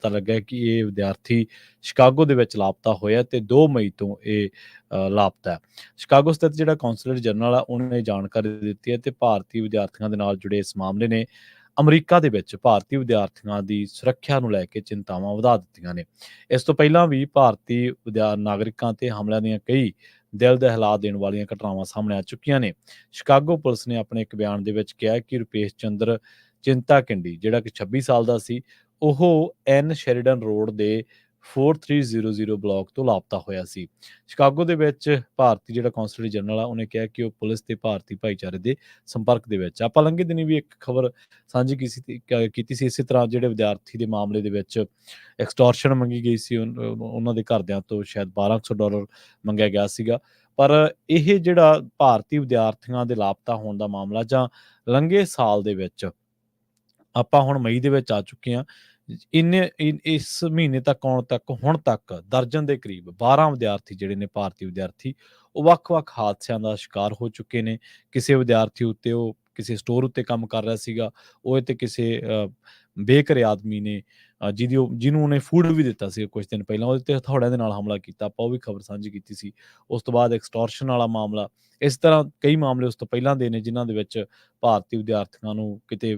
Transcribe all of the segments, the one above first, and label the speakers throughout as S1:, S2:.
S1: ਪਤਾ ਲੱਗਾ ਹੈ ਕਿ ਇਹ ਵਿਦਿਆਰਥੀ ਸ਼ਿਕਾਗੋ ਦੇ ਵਿੱਚ ਲਾਪਤਾ ਹੋਇਆ ਤੇ 2 ਮਈ ਤੋਂ ਇਹ ਲਾਪਤਾ ਹੈ। ਸ਼ਿਕਾਗੋ ਸਥਿਤ ਜਿਹੜਾ ਕੌਂਸਲਰ ਜਨਰਲ ਆ ਉਹਨੇ ਜਾਣਕਾਰੀ ਦਿੱਤੀ ਹੈ ਤੇ ਭਾਰਤੀ ਵਿਦਿਆਰਥੀਆਂ ਦੇ ਨਾਲ ਜੁੜੇ ਇਸ ਮਾਮਲੇ ਨੇ ਅਮਰੀਕਾ ਦੇ ਵਿੱਚ ਭਾਰਤੀ ਵਿਦਿਆਰਥੀਆਂ ਦੀ ਸੁਰੱਖਿਆ ਨੂੰ ਲੈ ਕੇ ਚਿੰਤਾਵਾਂ ਵਧਾ ਦਿੱਤੀਆਂ ਨੇ। ਇਸ ਤੋਂ ਪਹਿਲਾਂ ਵੀ ਭਾਰਤੀ ਨਾਗਰਿਕਾਂ ਤੇ ਹਮਲਿਆਂ ਦੀਆਂ ਕਈ ਦਿਲ ਦਹਿਲਾ ਦੇਣ ਵਾਲੀਆਂ ਘਟਨਾਵਾਂ ਸਾਹਮਣੇ ਆ ਚੁੱਕੀਆਂ ਨੇ। ਸ਼ਿਕਾਗੋ ਪੁਲਿਸ ਨੇ ਆਪਣੇ ਇੱਕ ਬਿਆਨ ਦੇ ਵਿੱਚ ਕਿਹਾ ਕਿ ਰੁਪੇਸ਼ ਚੰਦਰ ਚਿੰਤਾਕਿੰਡੀ ਜਿਹੜਾ ਕਿ 26 ਸਾਲ ਦਾ ਸੀ, ਉਹ ਐਨ ਸ਼ੈਰੀਡਨ ਰੋਡ ਦੇ 4300 ਬਲਾਕ ਤੋਂ ਲਾਪਤਾ ਹੋਇਆ ਸੀ। ਸ਼ਿਕਾਗੋ ਦੇ ਵਿੱਚ ਭਾਰਤੀ ਜਿਹੜਾ ਕੌਂਸਲਰ ਜਨਰਲ ਆ ਉਹਨੇ ਕਿਹਾ ਕਿ ਉਹ ਪੁਲਿਸ ਤੇ ਭਾਰਤੀ ਭਾਈਚਾਰੇ ਦੇ ਸੰਪਰਕ ਦੇ ਵਿੱਚ। ਆਪਾਂ ਲੰਘੇ ਦਿਨੀ ਵੀ ਇੱਕ ਖਬਰ ਸਾਂਝੀ ਕੀਤੀ ਸੀ ਇਸੇ ਤਰ੍ਹਾਂ ਜਿਹੜੇ ਵਿਦਿਆਰਥੀ ਦੇ ਮਾਮਲੇ ਦੇ ਵਿੱਚ ਐਕਸਟੋਰਸ਼ਨ ਮੰਗੀ ਗਈ ਸੀ, ਉਹਨਾਂ ਦੇ ਘਰਦਿਆਂ ਤੋਂ ਸ਼ਾਇਦ $1200 ਮੰਗਿਆ ਗਿਆ ਸੀਗਾ। ਪਰ ਇਹ ਜਿਹੜਾ ਭਾਰਤੀ ਵਿਦਿਆਰਥੀਆਂ ਦੇ ਲਾਪਤਾ ਹੋਣ ਦਾ ਮਾਮਲਾ ਜਾਂ ਲੰਘੇ ਸਾਲ ਦੇ ਵਿੱਚ ਆਪਾਂ ਹੁਣ ਮਈ ਦੇ ਵਿੱਚ ਆ ਚੁੱਕੇ ਹਾਂ, ਇਸ ਮਹੀਨੇ ਤੱਕ ਆਉਣ ਤੱਕ ਹੁਣ ਤੱਕ ਦਰਜਨ ਦੇ ਕਰੀਬ 12 ਵਿਦਿਆਰਥੀ ਜਿਹੜੇ ਨੇ ਭਾਰਤੀ ਵਿਦਿਆਰਥੀ ਉਹ ਵੱਖ-ਵੱਖ ਹਾਦਸਿਆਂ ਦਾ ਸ਼ਿਕਾਰ ਹੋ ਚੁੱਕੇ ਨੇ। ਕਿਸੇ ਵਿਦਿਆਰਥੀ ਉੱਤੇ ਉਹ ਕਿਸੇ ਸਟੋਰ ਉੱਤੇ ਕੰਮ ਕਰ ਰਿਹਾ ਸੀਗਾ, ਉਹ ਤੇ ਕਿਸੇ ਬੇਘਰੇ ਆਦਮੀ ਨੇ ਜਿਹਨੂੰ ਉਹਨੇ ਫੂਡ ਵੀ ਦਿੱਤਾ ਸੀ ਕੁਝ ਦਿਨ ਪਹਿਲਾਂ, ਉਹਦੇ ਤੇ ਹਥੌੜਿਆਂ ਦੇ ਨਾਲ ਹਮਲਾ ਕੀਤਾ। ਆਪਾਂ ਉਹ ਵੀ ਖਬਰ ਸਾਂਝੀ ਕੀਤੀ ਸੀ। ਉਸ ਤੋਂ ਬਾਅਦ ਐਕਸਟੋਰਸ਼ਨ ਵਾਲਾ ਮਾਮਲਾ, ਇਸ ਤਰ੍ਹਾਂ ਕਈ ਮਾਮਲੇ ਉਸ ਤੋਂ ਪਹਿਲਾਂ ਦੇ ਨੇ ਜਿਨ੍ਹਾਂ ਦੇ ਵਿੱਚ ਭਾਰਤੀ ਵਿਦਿਆਰਥੀਆਂ ਨੂੰ ਕਿਤੇ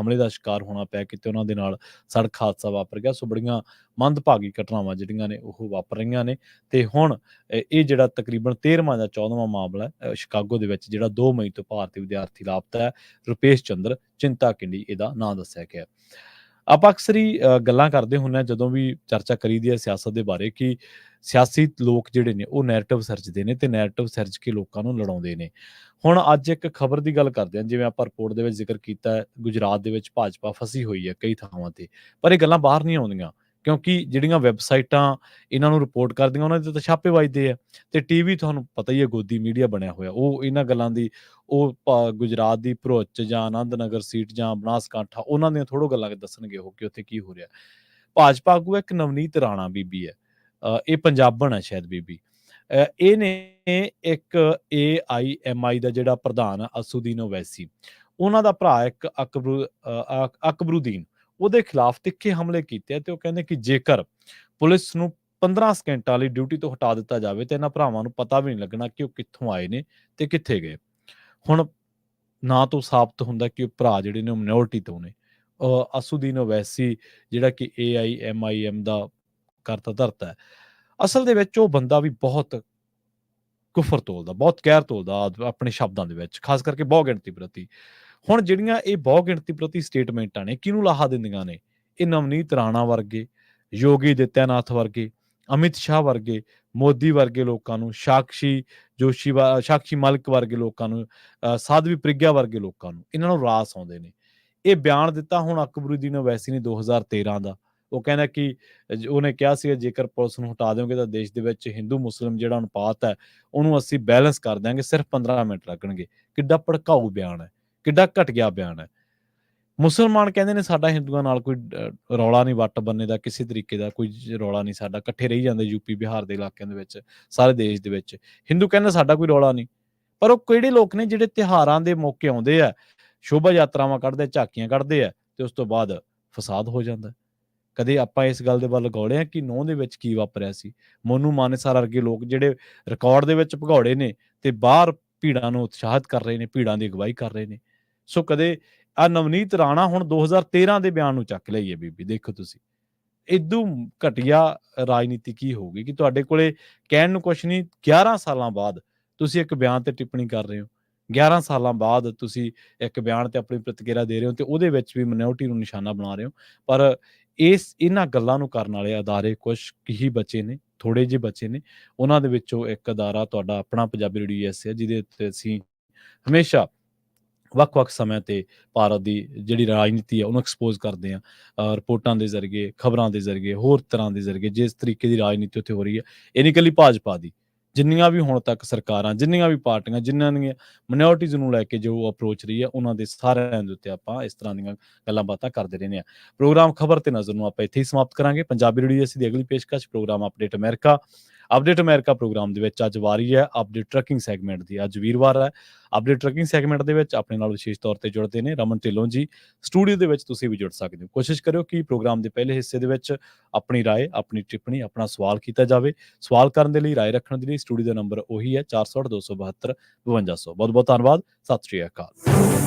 S1: ਹਮਲੇ ਦਾ ਸ਼ਿਕਾਰ ਹੋਣਾ ਪਿਆ, ਕਿਤੇ ਉਹਨਾਂ ਦੇ ਨਾਲ ਸੜਕ ਹਾਦਸਾ ਵਾਪਰ ਗਿਆ। ਸੋ ਬੜੀਆਂ ਮੰਦਭਾਗੀ ਘਟਨਾਵਾਂ ਜਿਹੜੀਆਂ ਨੇ ਉਹ ਵਾਪਰ ਰਹੀਆਂ ਨੇ ਤੇ ਹੁਣ ਇਹ ਜਿਹੜਾ ਤਕਰੀਬਨ 13ਵਾਂ ਜਾਂ 14ਵਾਂ ਮਾਮਲਾ ਹੈ ਸ਼ਿਕਾਗੋ ਦੇ ਵਿੱਚ ਜਿਹੜਾ 2 ਮਈ ਤੋਂ ਭਾਰਤੀ ਵਿਦਿਆਰਥੀ ਲਾਪਤਾ ਹੈ। ਰੁਪੇਸ਼ ਚੰਦਰ ਚਿੰਤਾਕਿੰਡੀ ਇਹਦਾ ਨਾਂ ਦੱਸਿਆ ਗਿਆ। ਆਪਾਂ ਅਕਸਰ ਹੀ ਗੱਲਾਂ ਕਰਦੇ ਹੁੰਦੇ ਹਾਂ ਜਦੋਂ ਵੀ ਚਰਚਾ ਕਰੀਦੀ ਹੈ ਸਿਆਸਤ ਦੇ ਬਾਰੇ ਕਿ ਸਿਆਸੀ ਲੋਕ ਜਿਹੜੇ ਨੇ ਉਹ ਨੈਰੇਟਿਵ ਸਿਰਜਦੇ ਨੇ ਤੇ ਨੈਰੇਟਿਵ ਸਿਰਜ ਕੇ ਲੋਕਾਂ ਨੂੰ ਲੜਾਉਂਦੇ ਨੇ। ਹੁਣ ਅੱਜ ਇੱਕ ਖਬਰ ਦੀ ਗੱਲ ਕਰਦੇ ਹਾਂ, ਜਿਵੇਂ ਆਪਾਂ ਰਿਪੋਰਟ ਦੇ ਵਿੱਚ ਜ਼ਿਕਰ ਕੀਤਾ ਹੈ, ਗੁਜਰਾਤ ਦੇ ਵਿੱਚ ਭਾਜਪਾ ਫਸੀ ਹੋਈ ਹੈ ਕਈ ਥਾਵਾਂ ਤੇ, ਪਰ ਇਹ ਗੱਲਾਂ ਬਾਹਰ ਨਹੀਂ ਆਉਂਦੀਆਂ ਕਿਉਂਕਿ ਜਿਹੜੀਆਂ ਵੈਬਸਾਈਟਾਂ ਇਹਨਾਂ ਨੂੰ ਰਿਪੋਰਟ ਕਰਦੀਆਂ ਉਹਨਾਂ ਦੇ ਤਾਂ ਛਾਪੇ ਵੱਜਦੇ ਆ ਤੇ ਟੀਵੀ ਤੁਹਾਨੂੰ ਪਤਾ ਹੀ ਹੈ ਗੋਦੀ ਮੀਡੀਆ ਬਣਿਆ ਹੋਇਆ, ਉਹ ਇਹਨਾਂ ਗੱਲਾਂ ਦੀ ਗੁਜਰਾਤ ਦੀ ਭਰੁੱਚ ਜਾਂ ਆਨੰਦ ਨਗਰ ਸੀਟ ਜਾਂ ਬਨਾਸਕਾਂਠਾ ਉਹਨਾਂ ਦੀਆਂ ਥੋੜ੍ਹੋ ਗੱਲਾਂ ਦੱਸਣਗੇ ਉਹ ਕਿ ਉੱਥੇ ਕੀ ਹੋ ਰਿਹਾ। ਭਾਜਪਾ ਆਗੂ ਇੱਕ ਨਵਨੀਤ ਰਾਣਾ ਬੀਬੀ ਹੈ, ਇਹ ਪੰਜਾਬਣ ਹੈ ਸ਼ਾਇਦ ਬੀਬੀ, ਇਹਨੇ ਇੱਕ AIMI ਦਾ ਜਿਹੜਾ ਪ੍ਰਧਾਨ ਆ ਅਸੂਦੀਨ ਓਵੈਸੀ, ਉਹਨਾਂ ਦਾ ਭਰਾ ਇੱਕ ਅਕਬਰੂਦੀਨ, ਉਹਦੇ ਖਿਲਾਫ ਤਿੱਖੇ ਹਮਲੇ ਕੀਤੇ ਆ ਤੇ ਉਹ ਕਹਿੰਦੇ ਕਿ ਜੇਕਰ ਪੁਲਿਸ ਨੂੰ 15 ਸਕਿੰਟਾਂ ਲਈ ਡਿਊਟੀ ਤੋਂ ਹਟਾ ਦਿੱਤਾ ਜਾਵੇ ਤੇ ਇਹਨਾਂ ਭਰਾਵਾਂ ਨੂੰ ਪਤਾ ਵੀ ਨਹੀਂ ਲੱਗਣਾ ਕਿ ਉਹ ਕਿੱਥੋਂ ਆਏ ਨੇ ਤੇ ਕਿੱਥੇ ਗਏ। ਹੁਣ ਨਾ ਤੋਂ ਸਾਬਤ ਹੁੰਦਾ ਕਿ ਉਹ ਭਰਾ ਜਿਹੜੇ ਨੇ ਉਹ ਮਿਨੋਰਟੀ ਤੋਂ ਨੇ। ਅਸੂਦੀਨ ਓਵੈਸੀ ਜਿਹੜਾ ਕਿ AIMIM ਦਾ ਕਰਤਾ ਧਰਤਾ ਹੈ, ਅਸਲ ਦੇ ਵਿੱਚ ਉਹ ਬੰਦਾ ਵੀ ਬਹੁਤ ਕੁਫਰ ਤੋਲਦਾ, ਬਹੁਤ ਕਹਿਰ ਤੋਲਦਾ ਆਪਣੇ ਸ਼ਬਦਾਂ ਦੇ ਵਿੱਚ, ਖਾਸ ਕਰਕੇ ਬਹੁ ਗਿਣਤੀ ਪ੍ਰਤੀ। ਹੁਣ ਜਿਹੜੀਆਂ ਇਹ ਬਹੁ ਗਿਣਤੀ ਪ੍ਰਤੀ ਸਟੇਟਮੈਂਟਾਂ ਨੇ ਕਿਹਨੂੰ ਲਾਹਾ ਦਿੰਦੀਆਂ ਨੇ? ਇਹ ਨਵਨੀਤ ਰਾਣਾ ਵਰਗੇ, ਯੋਗੀ ਆਦਿੱਤਿਆਨਾਥ ਵਰਗੇ, ਅਮਿਤ ਸ਼ਾਹ ਵਰਗੇ, ਮੋਦੀ ਵਰਗੇ ਲੋਕਾਂ ਨੂੰ, ਸਾਕਸ਼ੀ ਮਾਲਿਕ ਵਰਗੇ ਲੋਕਾਂ ਨੂੰ, ਸਾਧਵੀ ਪ੍ਰਗਿਆ ਵਰਗੇ ਲੋਕਾਂ ਨੂੰ, ਇਹਨਾਂ ਨੂੰ ਰਾਸ ਆਉਂਦੇ ਨੇ। ਇਹ ਬਿਆਨ ਦਿੱਤਾ ਹੁਣ ਅਕਬਰੂਦੀਨ ਓਵੈਸੀ ਨੇ 2013 ਦਾ। ਉਹ ਕਹਿੰਦਾ ਕਿ ਉਹਨੇ ਕਿਹਾ ਸੀ ਜੇਕਰ ਪੁਲਿਸ ਨੂੰ ਹਟਾ ਦਿਓਗੇ ਤਾਂ ਦੇਸ਼ ਦੇ ਵਿੱਚ ਹਿੰਦੂ ਮੁਸਲਿਮ ਜਿਹੜਾ ਅਨੁਪਾਤ ਹੈ ਉਹਨੂੰ ਅਸੀਂ ਬੈਲੈਂਸ ਕਰ ਦਿਆਂਗੇ, ਸਿਰਫ 15 ਮਿੰਟ ਲੱਗਣਗੇ। ਕਿੱਡਾ ਭੜਕਾਊ ਬਿਆਨ ਹੈ, ਕਿੱਡਾ ਘਟੀਆ ਬਿਆਨ ਹੈ। ਮੁਸਲਮਾਨ ਕਹਿੰਦੇ ਨੇ ਸਾਡਾ ਹਿੰਦੂਆਂ ਨਾਲ ਕੋਈ ਰੌਲਾ ਨਹੀਂ, ਵੱਟ ਬੰਨੇ ਦਾ ਕਿਸੇ ਤਰੀਕੇ ਦਾ ਕੋਈ ਰੌਲਾ ਨਹੀਂ, ਸਾਡਾ ਇਕੱਠੇ ਰਹੀ ਜਾਂਦੇ ਯੂਪੀ ਬਿਹਾਰ ਦੇ ਇਲਾਕਿਆਂ ਦੇ ਵਿੱਚ, ਸਾਰੇ ਦੇਸ਼ ਦੇ ਵਿੱਚ। ਹਿੰਦੂ ਕਹਿੰਦੇ ਸਾਡਾ ਕੋਈ ਰੌਲਾ ਨਹੀਂ, ਪਰ ਉਹ ਕਿਹੜੇ ਲੋਕ ਨੇ ਜਿਹੜੇ ਤਿਉਹਾਰਾਂ ਦੇ ਮੌਕੇ ਆਉਂਦੇ ਆ, ਸ਼ੋਭਾ ਯਾਤਰਾਵਾਂ ਕੱਢਦੇ, ਝਾਕੀਆਂ ਕੱਢਦੇ ਆ ਤੇ ਉਸ ਤੋਂ ਬਾਅਦ ਫਸਾਦ ਹੋ ਜਾਂਦਾ। ਕਦੇ ਆਪਾਂ ਇਸ ਗੱਲ ਦੇ ਵੱਲ ਗੌਲੇ ਆ ਕਿ 9 ਦੇ ਵਿੱਚ ਕੀ ਵਾਪਰਿਆ ਸੀ? ਮੋਨੂ ਮਾਨੇਸਰ ਵਰਗੇ ਲੋਕ ਜਿਹੜੇ ਰਿਕਾਰਡ ਦੇ ਵਿੱਚ ਭਗੌੜੇ ਨੇ ਤੇ ਬਾਹਰ ਭੀੜਾਂ ਨੂੰ ਉਤਸ਼ਾਹਿਤ ਕਰ ਰਹੇ ਨੇ, ਭੀੜਾਂ ਦੀ ਅਗਵਾਈ ਕਰ ਰਹੇ ਨੇ। ਸੋ ਕਦੇ ਨਵਨੀਤ ਰਾਣਾ ਹੁਣ 2013 ਦੇ ਬਿਆਨ ਨੂੰ ਚੱਕ ਲਈਏ ਬੀਬੀ, ਦੇਖੋ ਤੁਸੀਂ ਇਦੋਂ ਘਟੀਆ ਰਾਜਨੀਤੀ ਕੀ ਹੋਊਗੀ ਕਿ ਤੁਹਾਡੇ ਕੋਲੇ ਕਹਿਣ ਨੂੰ ਕੁਛ ਨਹੀਂ, 11 ਸਾਲਾਂ ਬਾਅਦ ਤੁਸੀਂ ਇੱਕ ਬਿਆਨ ਤੇ ਟਿੱਪਣੀ ਕਰ ਰਹੇ ਹੋ, 11 ਸਾਲਾਂ ਬਾਅਦ ਤੁਸੀਂ ਇੱਕ ਬਿਆਨ ਤੇ ਆਪਣੀ ਪ੍ਰਤੀਕਿਰਿਆ ਦੇ ਰਹੇ ਹੋ ਤੇ ਉਹਦੇ ਵਿੱਚ ਵੀ ਮਿਨੋਰਟੀ ਨੂੰ ਨਿਸ਼ਾਨਾ ਬਣਾ ਰਹੇ ਹੋ। ਪਰ ਇਹਨਾਂ ਗੱਲਾਂ ਨੂੰ ਕਰਨ ਵਾਲੇ ਅਦਾਰੇ ਕੁਛ ਹੀ ਬਚੇ ਨੇ, ਥੋੜੇ ਜਿਹੇ ਬਚੇ ਨੇ। ਉਹਨਾਂ ਦੇ ਵਿੱਚੋਂ ਇੱਕ ਅਦਾਰਾ ਤੁਹਾਡਾ ਆਪਣਾ ਪੰਜਾਬੀ ਰੇਡੀਓ USA ਹੈ, ਜਿਹਦੇ ਉੱਤੇ ਅਸੀਂ ਹਮੇਸ਼ਾ ਵੱਖ-ਵੱਖ ਸਮਿਆਂ ਤੇ ਭਾਰਤ ਦੀ ਜਿਹੜੀ ਰਾਜਨੀਤੀ ਹੈ ਉਹਨੂੰ ਐਕਸਪੋਜ਼ ਕਰਦੇ ਹਾਂ, ਰਿਪੋਰਟਾਂ ਦੇ ਜ਼ਰੀਏ, ਖਬਰਾਂ ਦੇ ਜ਼ਰੀਏ, ਹੋਰ ਤਰ੍ਹਾਂ ਦੇ ਜ਼ਰੀਏ। ਜਿਸ ਤਰੀਕੇ ਦੀ ਰਾਜਨੀਤੀ ਉੱਥੇ ਹੋ ਰਹੀ ਹੈ, ਇਹ ਨਹੀਂ ਇਕੱਲੀ ਭਾਜਪਾ ਦੀ, ਜਿੰਨੀਆਂ ਵੀ ਹੁਣ ਤੱਕ ਸਰਕਾਰਾਂ, ਜਿੰਨੀਆਂ ਵੀ ਪਾਰਟੀਆਂ, ਜਿਨ੍ਹਾਂ ਦੀਆਂ ਮਿਨੋਰਟੀਜ਼ ਨੂੰ ਲੈ ਕੇ ਜੋ ਅਪਰੋਚ ਰਹੀ ਹੈ, ਉਹਨਾਂ ਦੇ ਸਾਰਿਆਂ ਦੇ ਉੱਤੇ ਆਪਾਂ ਇਸ ਤਰ੍ਹਾਂ ਦੀਆਂ ਗੱਲਾਂ ਬਾਤਾਂ ਕਰਦੇ ਰਹਿੰਦੇ ਹਾਂ। ਪ੍ਰੋਗਰਾਮ ਖਬਰ ਤੇ ਨਜ਼ਰ ਨੂੰ ਆਪਾਂ ਇੱਥੇ ਹੀ ਸਮਾਪਤ ਕਰਾਂਗੇ। ਪੰਜਾਬੀ ਰੇਡੀਓ ਅਸੀਂ ਦੀ ਅਗਲੀ ਪੇਸ਼ਕਸ਼ program update America update America program ਦੇ ਵਿੱਚ ਅੱਜ ਵਾਰੀ ਹੈ ਅਪਡੇਟ ਟਰੱਕਿੰਗ ਸੈਗਮੈਂਟ ਦੀ। ਅੱਜ ਵੀਰਵਾਰ ਹੈ। ਅਪਡੇਟ ਟਰੱਕਿੰਗ ਸੈਗਮੈਂਟ ਦੇ ਵਿੱਚ ਆਪਣੇ ਨਾਲ ਵਿਸ਼ੇਸ਼ ਤੌਰ ਤੇ ਜੁੜਦੇ ਨੇ ਰਮਨ ਢਿੱਲੋਂ ਜੀ। ਸਟੂਡੀਓ ਦੇ ਵਿੱਚ ਤੁਸੀਂ ਵੀ ਜੁੜ ਸਕਦੇ ਹੋ। ਕੋਸ਼ਿਸ਼ ਕਰਿਓ ਕਿ ਪ੍ਰੋਗਰਾਮ ਦੇ ਪਹਿਲੇ ਹਿੱਸੇ ਦੇ ਵਿੱਚ ਆਪਣੀ ਰਾਏ, ਆਪਣੀ ਟਿੱਪਣੀ, ਆਪਣਾ ਸਵਾਲ ਕੀਤਾ ਜਾਵੇ। ਸਵਾਲ ਕਰਨ ਦੇ ਲਈ, ਰਾਏ ਰੱਖਣ ਦੇ ਲਈ ਸਟੂਡੀਓ ਦਾ ਨੰਬਰ ਉਹੀ ਹੈ 468 272 5200। ਬਹੁਤ ਬਹੁਤ ਧੰਨਵਾਦ। ਸਤਿ ਸ਼੍ਰੀ ਅਕਾਲ।